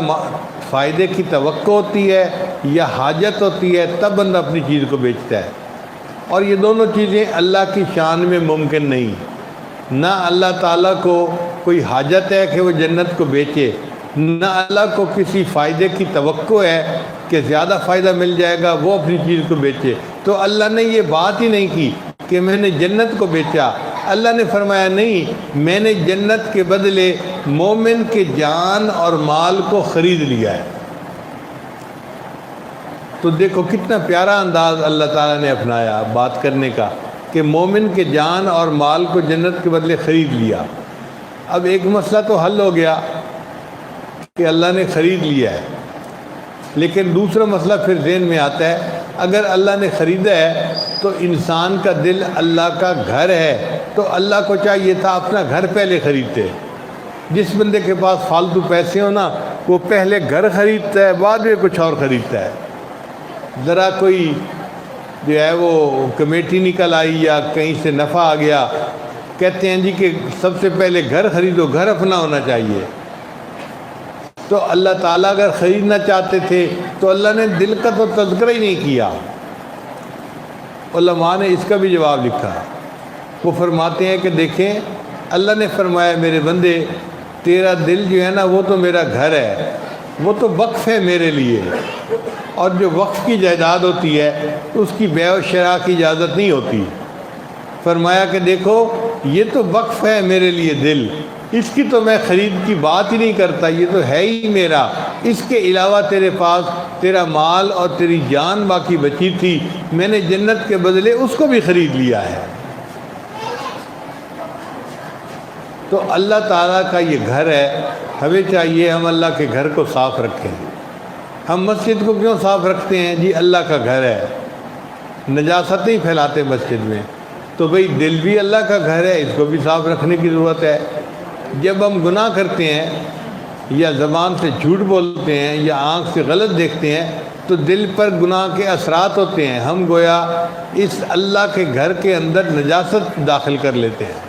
فائدے کی توقع ہوتی ہے یا حاجت ہوتی ہے، تب بندہ اپنی چیز کو بیچتا ہے۔ اور یہ دونوں چیزیں اللہ کی شان میں ممکن نہیں۔ نہ اللہ تعالیٰ کو کوئی حاجت ہے کہ وہ جنت کو بیچے، نہ اللہ کو کسی فائدے کی توقع ہے کہ زیادہ فائدہ مل جائے گا وہ اپنی چیز کو بیچے۔ تو اللہ نے یہ بات ہی نہیں کی کہ میں نے جنت کو بیچا۔ اللہ نے فرمایا نہیں، میں نے جنت کے بدلے مومن کے جان اور مال کو خرید لیا ہے۔ تو دیکھو کتنا پیارا انداز اللہ تعالیٰ نے اپنایا بات کرنے کا، کہ مومن کے جان اور مال کو جنت کے بدلے خرید لیا۔ اب ایک مسئلہ تو حل ہو گیا کہ اللہ نے خرید لیا ہے، لیکن دوسرا مسئلہ پھر ذہن میں آتا ہے، اگر اللہ نے خریدا ہے تو انسان کا دل اللہ کا گھر ہے، تو اللہ کو چاہیے تھا اپنا گھر پہلے خریدتے۔ جس بندے کے پاس فالتو پیسے ہو نا، وہ پہلے گھر خریدتا ہے، بعد میں کچھ اور خریدتا ہے۔ ذرا کوئی جو ہے وہ کمیٹی نکل آئی یا کہیں سے نفع آ گیا، کہتے ہیں جی کہ سب سے پہلے گھر خریدو، گھر اپنا ہونا چاہیے۔ تو اللہ تعالیٰ اگر خریدنا چاہتے تھے تو اللہ نے دل کا تو تذکرہ ہی نہیں کیا۔ علماء نے اس کا بھی جواب لکھا، وہ فرماتے ہیں کہ دیکھیں، اللہ نے فرمایا میرے بندے تیرا دل جو ہے نا وہ تو میرا گھر ہے، وہ تو وقف ہے میرے لیے، اور جو وقف کی جائیداد ہوتی ہے اس کی بیع و شراء کی اجازت نہیں ہوتی۔ فرمایا کہ دیکھو یہ تو وقف ہے میرے لیے دل، اس کی تو میں خرید کی بات ہی نہیں کرتا، یہ تو ہے ہی میرا۔ اس کے علاوہ تیرے پاس تیرا مال اور تیری جان باقی بچی تھی، میں نے جنت کے بدلے اس کو بھی خرید لیا ہے۔ تو اللہ تعالیٰ کا یہ گھر ہے، ہمیں چاہیے ہم اللہ کے گھر کو صاف رکھیں۔ ہم مسجد کو کیوں صاف رکھتے ہیں؟ جی اللہ کا گھر ہے، نجاست نہیں پھیلاتے مسجد میں۔ تو بھئی دل بھی اللہ کا گھر ہے، اس کو بھی صاف رکھنے کی ضرورت ہے۔ جب ہم گناہ کرتے ہیں یا زبان سے جھوٹ بولتے ہیں یا آنکھ سے غلط دیکھتے ہیں تو دل پر گناہ کے اثرات ہوتے ہیں، ہم گویا اس اللہ کے گھر کے اندر نجاست داخل کر لیتے ہیں۔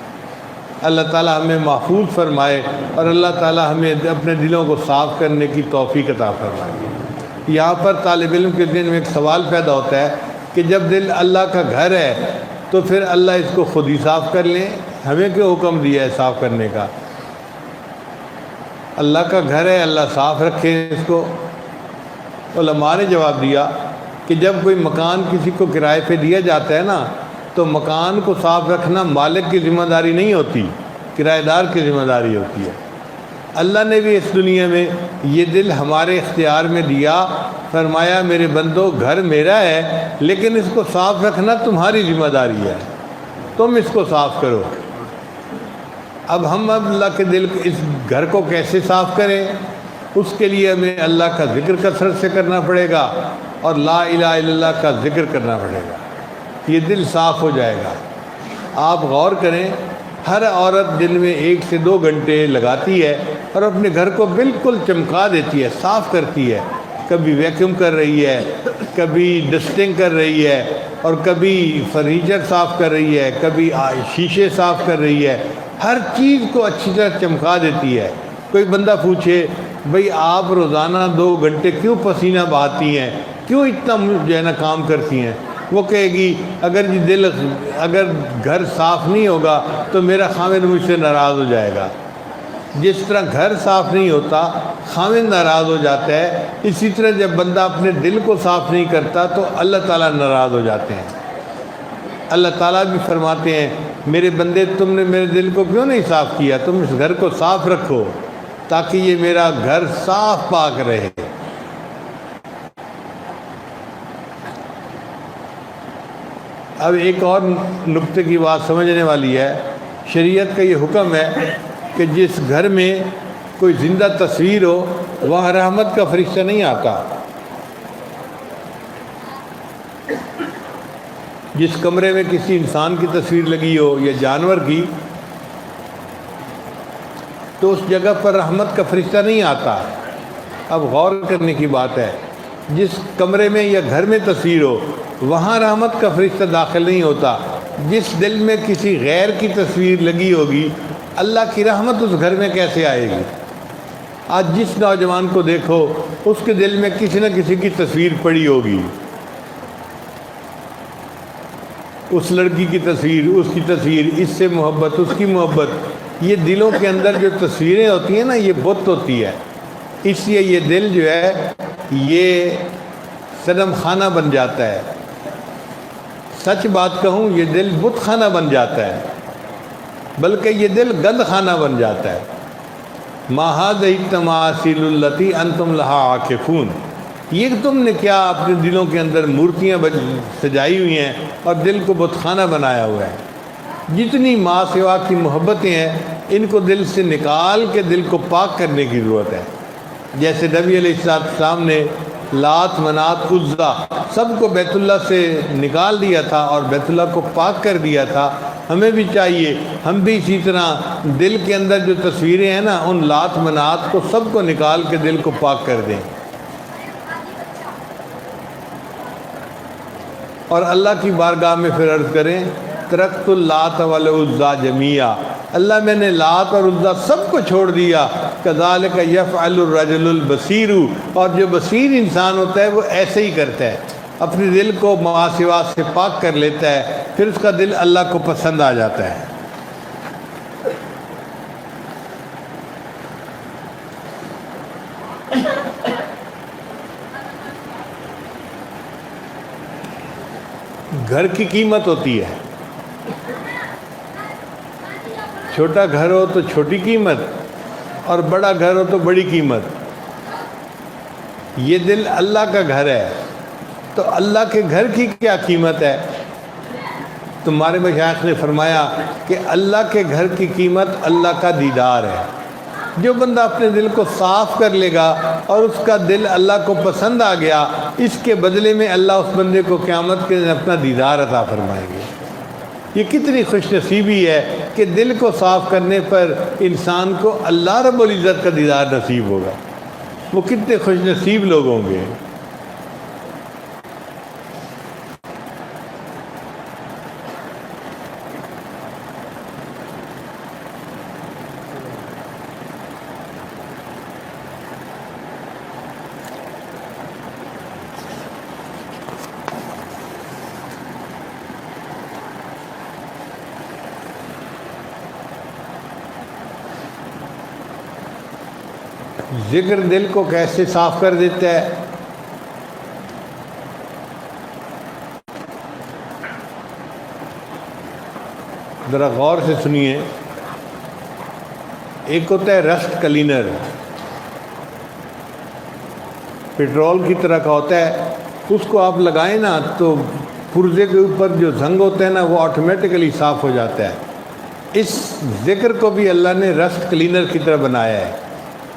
اللہ تعالیٰ ہمیں محفوظ فرمائے اور اللہ تعالیٰ ہمیں اپنے دلوں کو صاف کرنے کی توفیق عطا فرمائے۔ یہاں پر طالب علم کے ذہن میں ایک سوال پیدا ہوتا ہے کہ جب دل اللہ کا گھر ہے تو پھر اللہ اس کو خود ہی صاف کر لیں، ہمیں کیوں حکم دیا ہے صاف کرنے کا؟ اللہ کا گھر ہے، اللہ صاف رکھے اس کو۔ علماء نے جواب دیا کہ جب کوئی مکان کسی کو کرائے پہ دیا جاتا ہے نا، تو مکان کو صاف رکھنا مالک کی ذمہ داری نہیں ہوتی، کرایہ دار کی ذمہ داری ہوتی ہے۔ اللہ نے بھی اس دنیا میں یہ دل ہمارے اختیار میں دیا، فرمایا میرے بندو گھر میرا ہے لیکن اس کو صاف رکھنا تمہاری ذمہ داری ہے، تم اس کو صاف کرو۔ اب ہم اللہ کے دل اس گھر کو کیسے صاف کریں؟ اس کے لیے ہمیں اللہ کا ذکر کثرت سے کرنا پڑے گا اور لا الہ الا اللہ کا ذکر کرنا پڑے گا، یہ دل صاف ہو جائے گا۔ آپ غور کریں، ہر عورت دن میں 1 سے 2 گھنٹے لگاتی ہے اور اپنے گھر کو بالکل چمکا دیتی ہے، صاف کرتی ہے۔ کبھی ویکیوم کر رہی ہے، کبھی ڈسٹنگ کر رہی ہے، اور کبھی فرنیچر صاف کر رہی ہے، کبھی شیشے صاف کر رہی ہے، ہر چیز کو اچھی طرح چمکا دیتی ہے۔ کوئی بندہ پوچھے بھئی آپ روزانہ 2 گھنٹے کیوں پسینہ بہاتی ہیں، کیوں اتنا جو ہے نا کام کرتی ہیں؟ وہ کہے گی اگر گھر صاف نہیں ہوگا تو میرا خاوند مجھ سے ناراض ہو جائے گا۔ جس طرح گھر صاف نہیں ہوتا خاوند ناراض ہو جاتا ہے، اسی طرح جب بندہ اپنے دل کو صاف نہیں کرتا تو اللہ تعالیٰ ناراض ہو جاتے ہیں۔ اللہ تعالیٰ بھی فرماتے ہیں میرے بندے تم نے میرے دل کو کیوں نہیں صاف کیا، تم اس گھر کو صاف رکھو تاکہ یہ میرا گھر صاف پاک رہے۔ اب ایک اور نقطے کی بات سمجھنے والی ہے، شریعت کا یہ حکم ہے کہ جس گھر میں کوئی زندہ تصویر ہو وہاں رحمت کا فرشتہ نہیں آتا۔ جس کمرے میں کسی انسان کی تصویر لگی ہو یا جانور کی، تو اس جگہ پر رحمت کا فرشتہ نہیں آتا۔ اب غور کرنے کی بات ہے، جس کمرے میں یا گھر میں تصویر ہو وہاں رحمت کا فرشتہ داخل نہیں ہوتا۔ جس دل میں کسی غیر کی تصویر لگی ہوگی، اللہ کی رحمت اس گھر میں کیسے آئے گی؟ آج جس نوجوان کو دیکھو اس کے دل میں کسی نہ کسی کی تصویر پڑی ہوگی، اس لڑکی کی تصویر، اس کی تصویر، اس سے محبت، اس کی محبت۔ یہ دلوں کے اندر جو تصویریں ہوتی ہیں نا، یہ بت ہوتی ہے، اس لیے یہ دل جو ہے یہ صنم خانہ بن جاتا ہے۔ سچ بات کہوں، یہ دل بت خانہ بن جاتا ہے، بلکہ یہ دل گند خانہ بن جاتا ہے۔ ما هذه التماثيل التي انتم لها عاکفون، یہ تم نے کیا اپنے دلوں کے اندر مورتیاں سجائی ہوئی ہیں اور دل کو بت خانہ بنایا ہوا ہے۔ جتنی ماں سوا کی محبتیں ہیں ان کو دل سے نکال کے دل کو پاک کرنے کی ضرورت ہے۔ جیسے نبی علیہ السلام نے لات، منات، عزا سب کو بیت اللہ سے نکال دیا تھا اور بیت اللہ کو پاک کر دیا تھا، ہمیں بھی چاہیے ہم بھی اسی طرح دل کے اندر جو تصویریں ہیں نا، ان لات منات کو سب کو نکال کے دل کو پاک کر دیں اور اللہ کی بارگاہ میں پھر عرض کریں ترکت اللات والعزا جمیعا، اللہ میں نے لات اور عزا سب کو چھوڑ دیا۔ کذالک یفعل الرجل البصیر، اور جو بصیر انسان ہوتا ہے وہ ایسے ہی کرتا ہے، اپنے دل کو ما سوا سے پاک کر لیتا ہے، پھر اس کا دل اللہ کو پسند آ جاتا ہے۔ گھر کی قیمت ہوتی ہے، چھوٹا گھر ہو تو چھوٹی قیمت اور بڑا گھر ہو تو بڑی قیمت۔ یہ دل اللہ کا گھر ہے تو اللہ کے گھر کی کیا قیمت ہے؟ تمہارے مشائخ نے فرمایا کہ اللہ کے گھر کی قیمت اللہ کا دیدار ہے۔ جو بندہ اپنے دل کو صاف کر لے گا اور اس کا دل اللہ کو پسند آ گیا، اس کے بدلے میں اللہ اس بندے کو قیامت کے دن اپنا دیدار عطا فرمائیں گے۔ یہ کتنی خوش نصیبی ہے کہ دل کو صاف کرنے پر انسان کو اللہ رب العزت کا دیدار نصیب ہوگا۔ وہ کتنے خوش نصیب لوگ ہوں گے۔ ذکر دل کو کیسے صاف کر دیتا ہے؟ ذرا غور سے سنیے۔ ایک ہوتا ہے رسٹ کلینر، پیٹرول کی طرح کا ہوتا ہے، اس کو آپ لگائیں نا تو پرزے کے اوپر جو زنگ ہوتا ہے نا وہ آٹومیٹکلی صاف ہو جاتا ہے۔ اس ذکر کو بھی اللہ نے رسٹ کلینر کی طرح بنایا ہے۔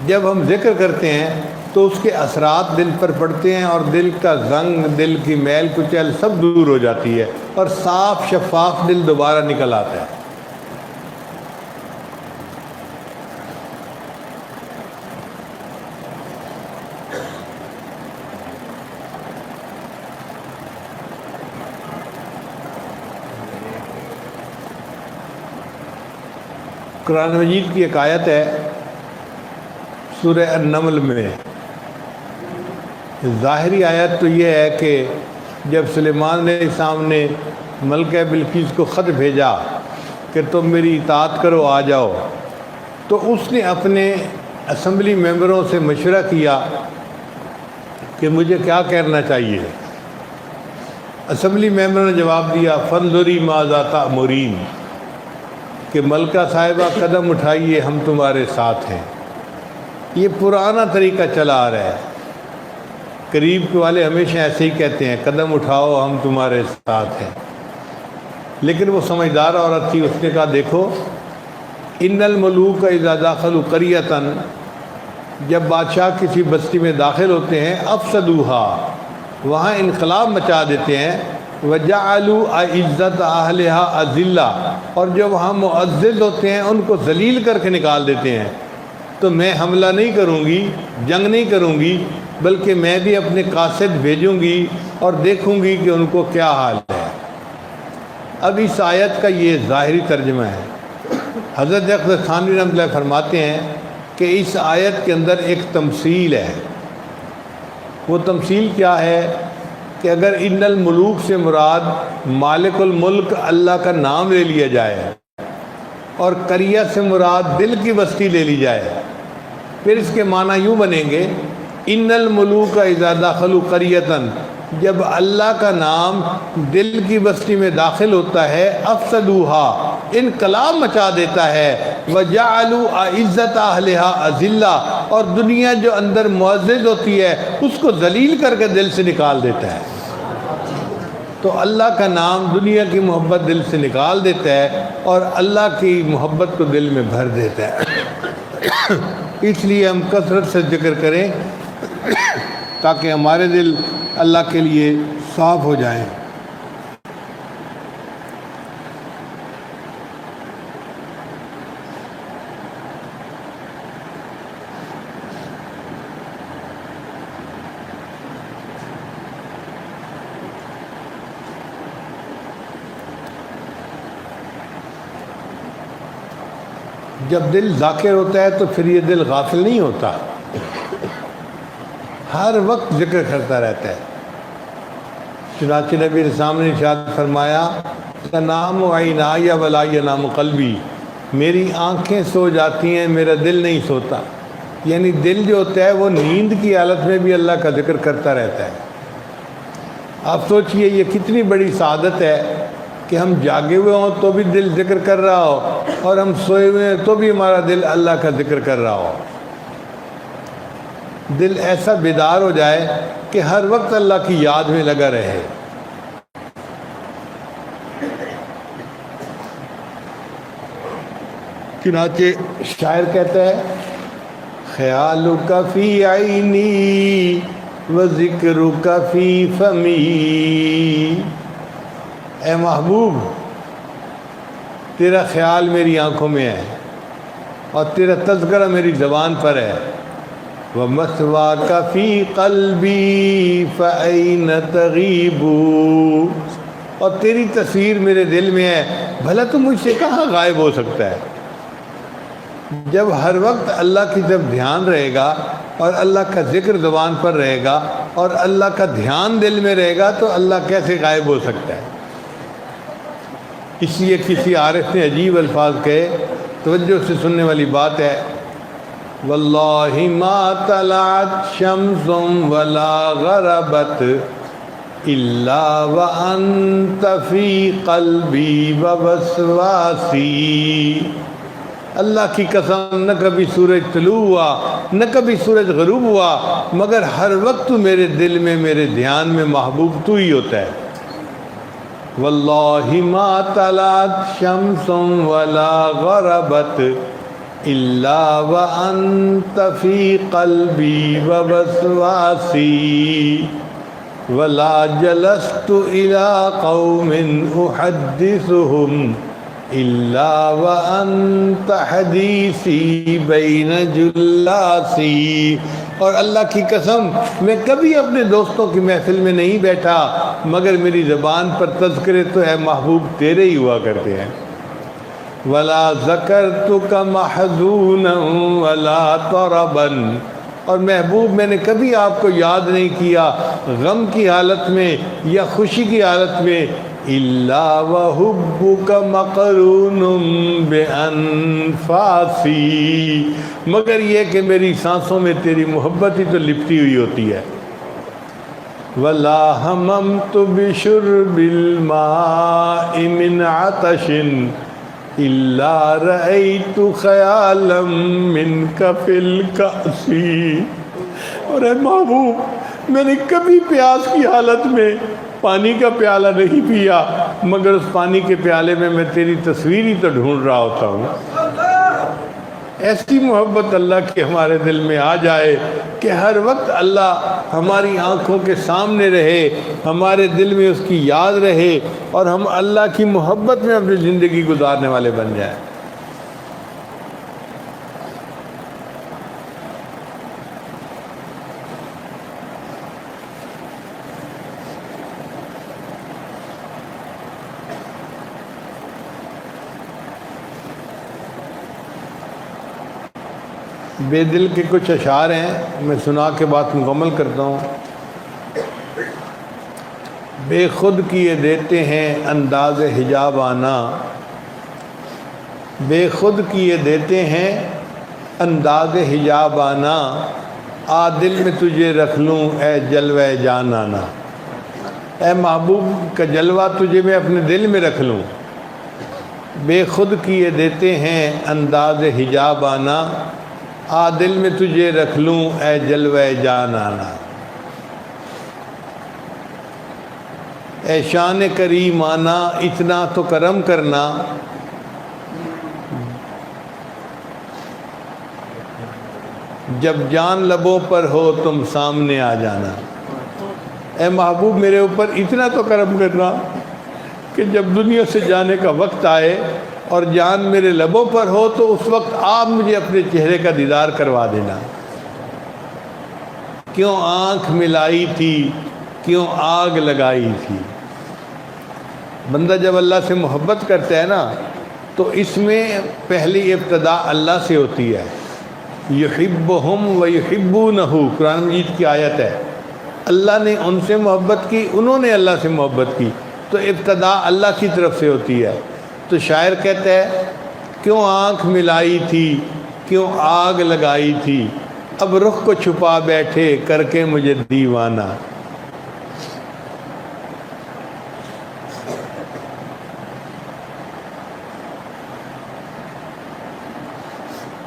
جب ہم ذکر کرتے ہیں تو اس کے اثرات دل پر پڑتے ہیں اور دل کا زنگ، دل کی میل کچیل سب دور ہو جاتی ہے اور صاف شفاف دل دوبارہ نکل آتا ہے۔ قرآن مجید کی ایک آیت ہے سورہ النمل میں، ظاہری آیت تو یہ ہے کہ جب سلیمان علیہ السلام نے ملکہ بلقیس کو خط بھیجا کہ تم میری اطاعت کرو، آ جاؤ، تو اس نے اپنے اسمبلی ممبروں سے مشورہ کیا کہ مجھے کیا کرنا چاہیے۔ اسمبلی ممبروں نے جواب دیا فانظری ماذا تأمرین، کہ ملکہ صاحبہ قدم اٹھائیے، ہم تمہارے ساتھ ہیں۔ یہ پرانا طریقہ چلا آ رہا ہے، قریب کے والے ہمیشہ ایسے ہی کہتے ہیں قدم اٹھاؤ ہم تمہارے ساتھ ہیں۔ لیکن وہ سمجھدار عورت تھی، اس نے کہا دیکھو ان الملوک اذا دخلوا قریۃ، جب بادشاہ کسی بستی میں داخل ہوتے ہیں افسدوہا، وہاں انقلاب مچا دیتے ہیں، وَجَعَلُوا عِزَّةَ أَهْلِهَا أَذِلَّةً، اور جب ہم معزز ہوتے ہیں ان کو ذلیل کر کے نکال دیتے ہیں. تو میں حملہ نہیں کروں گی، جنگ نہیں کروں گی، بلکہ میں بھی اپنے قاصد بھیجوں گی اور دیکھوں گی کہ ان کو کیا حال ہے. اب اس آیت کا یہ ظاہری ترجمہ ہے. حضرت اقدس تھانوی رحمۃ اللہ فرماتے ہیں کہ اس آیت کے اندر ایک تمثیل ہے. وہ تمثیل کیا ہے کہ اگر ان الملوک سے مراد مالک الملک اللہ کا نام لے لیا جائے اور قریہ سے مراد دل کی بستی لے لی جائے، پھر اس کے معنی یوں بنیں گے ان الملوک اذا دخلوا قریۃ، جب اللہ کا نام دل کی بستی میں داخل ہوتا ہے افسدوها، انقلاب مچا دیتا ہے، وجعلوا عزت اہلها اذلہ، اور دنیا جو اندر معزز ہوتی ہے اس کو ذلیل کر کے دل سے نکال دیتا ہے. تو اللہ کا نام دنیا کی محبت دل سے نکال دیتا ہے اور اللہ کی محبت کو دل میں بھر دیتا ہے. اس لیے ہم کثرت سے ذکر کریں تاکہ ہمارے دل اللہ کے لیے صاف ہو جائیں. جب دل ذاکر ہوتا ہے تو پھر یہ دل غافل نہیں ہوتا، ہر وقت ذکر کرتا رہتا ہے. چنانچہ نبی اسلام نے ارشاد فرمایا تنام عینای ولا ینام قلبی، میری آنکھیں سو جاتی ہیں میرا دل نہیں سوتا. یعنی دل جو ہوتا ہے وہ نیند کی حالت میں بھی اللہ کا ذکر کرتا رہتا ہے. آپ سوچئے یہ کتنی بڑی سعادت ہے کہ ہم جاگے ہوئے ہوں تو بھی دل ذکر کر رہا ہو، اور ہم سوئے ہوئے ہیں تو بھی ہمارا دل اللہ کا ذکر کر رہا ہو. دل ایسا بیدار ہو جائے کہ ہر وقت اللہ کی یاد میں لگا رہے. چنانچہ شاعر کہتا ہے خیالک فی عینی و ذکرک فی فمی، اے محبوب تیرا خیال میری آنکھوں میں ہے اور تیرا تذکرہ میری زبان پر ہے. وَمَثْوَاكَ فِي قَلْبِي فَأَيْنَ تَغِيبُ، اور تیری تصویر میرے دل میں ہے، بھلا تو مجھ سے کہاں غائب ہو سکتا ہے. جب ہر وقت اللہ کی طرف دھیان رہے گا اور اللہ کا ذکر زبان پر رہے گا اور اللہ کا دھیان دل میں رہے گا تو اللہ کیسے غائب ہو سکتا ہے. اس لیے کسی عارف نے عجیب الفاظ کہے، توجہ سے سننے والی بات ہے. واللہ ما طلعت شمس ولا غربت الا وانت فی قلبی ووسواسی، اللہ کی قسم نہ کبھی سورج طلوع ہوا نہ کبھی سورج غروب ہوا مگر ہر وقت میرے دل میں میرے دھیان میں محبوب تو ہی ہوتا ہے. واللہ ما طلعت شمس ولا غربت الا وانت فی قلبی ووسواسی، ولا جلست الى قوم احدثهم الا وانت حدیثی بین جلاسی، اور اللہ کی قسم میں کبھی اپنے دوستوں کی محفل میں نہیں بیٹھا مگر میری زبان پر تذکرے تو ہے محبوب تیرے ہی ہوا کرتے ہیں. ولا ذکرتک محزونا ولا طربا، اور محبوب میں نے کبھی آپ کو یاد نہیں کیا غم کی حالت میں یا خوشی کی حالت میں، الا وحبک مقرون بانفاسی، مگر یہ کہ میری سانسوں میں تیری محبت ہی تو لپٹی ہوئی ہوتی ہے. ولا ہممت بشرب الماء من عطش الا رأیت خیالا منک فی الکأس، اور اے محبوب میں نے کبھی پیاس کی حالت میں پانی کا پیالہ نہیں پیا مگر اس پانی کے پیالے میں تیری تصویر ہی تو ڈھونڈ رہا ہوتا ہوں. ایسی محبت اللہ کی ہمارے دل میں آ جائے کہ ہر وقت اللہ ہماری آنکھوں کے سامنے رہے، ہمارے دل میں اس کی یاد رہے، اور ہم اللہ کی محبت میں اپنی زندگی گزارنے والے بن جائیں۔ بے دل کے کچھ اشعار ہیں، میں سنا کے بات مکمل کرتا ہوں۔ بے خود کیے دیتے ہیں انداز حجاب آنا، بے خود کیے دیتے ہیں انداز حجاب آنا، آ دل میں تجھے رکھ لوں اے جلوہ جان آنا۔ اے محبوب کا جلوہ تجھے میں اپنے دل میں رکھ لوں۔ بے خود کیے دیتے ہیں انداز حجاب آنا، آ دل میں تجھے رکھ لوں اے جلوہ جان آنا۔ اے شان کریم آنا اتنا تو کرم کرنا، جب جان لبوں پر ہو تم سامنے آ جانا۔ اے محبوب میرے اوپر اتنا تو کرم کرنا کہ جب دنیا سے جانے کا وقت آئے اور جان میرے لبوں پر ہو تو اس وقت آپ مجھے اپنے چہرے کا دیدار کروا دینا۔ کیوں آنکھ ملائی تھی، کیوں آگ لگائی تھی۔ بندہ جب اللہ سے محبت کرتا ہے نا تو اس میں پہلی ابتدا اللہ سے ہوتی ہے۔ یحبہم ویحبونہ، قرآن مجید کی آیت ہے۔ اللہ نے ان سے محبت کی، انہوں نے اللہ سے محبت کی، تو ابتدا اللہ کی طرف سے ہوتی ہے۔ تو شاعر کہتا ہے کیوں آنکھ ملائی تھی، کیوں آگ لگائی تھی، اب رخ کو چھپا بیٹھے کر کے مجھے دیوانہ۔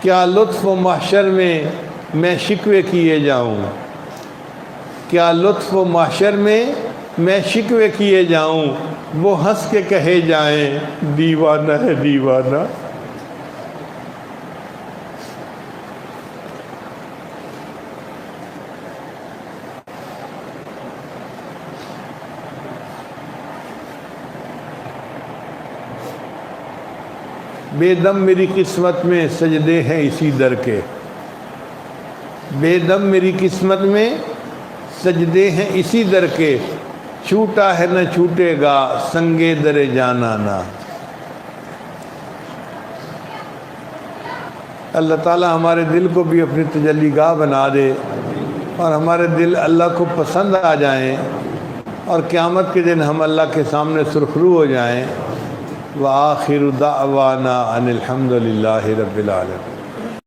کیا لطف و محشر میں شکوے کیے جاؤں، کیا لطف و محشر میں شکوے کیے جاؤں، وہ ہنس کے کہے جائیں دیوانہ ہے دیوانہ۔ بے دم میری قسمت میں سجدے ہیں اسی در کے، بے دم میری قسمت میں سجدے ہیں اسی در کے، چھوٹا ہے نہ چھوٹے گا سنگے در جانانا۔ اللہ تعالی ہمارے دل کو بھی اپنی تجلی گاہ بنا دے اور ہمارے دل اللہ کو پسند آ جائیں اور قیامت کے دن ہم اللہ کے سامنے سرخرو ہو جائیں۔ وآخر دعوانا ان الحمد للہ رب العالمین۔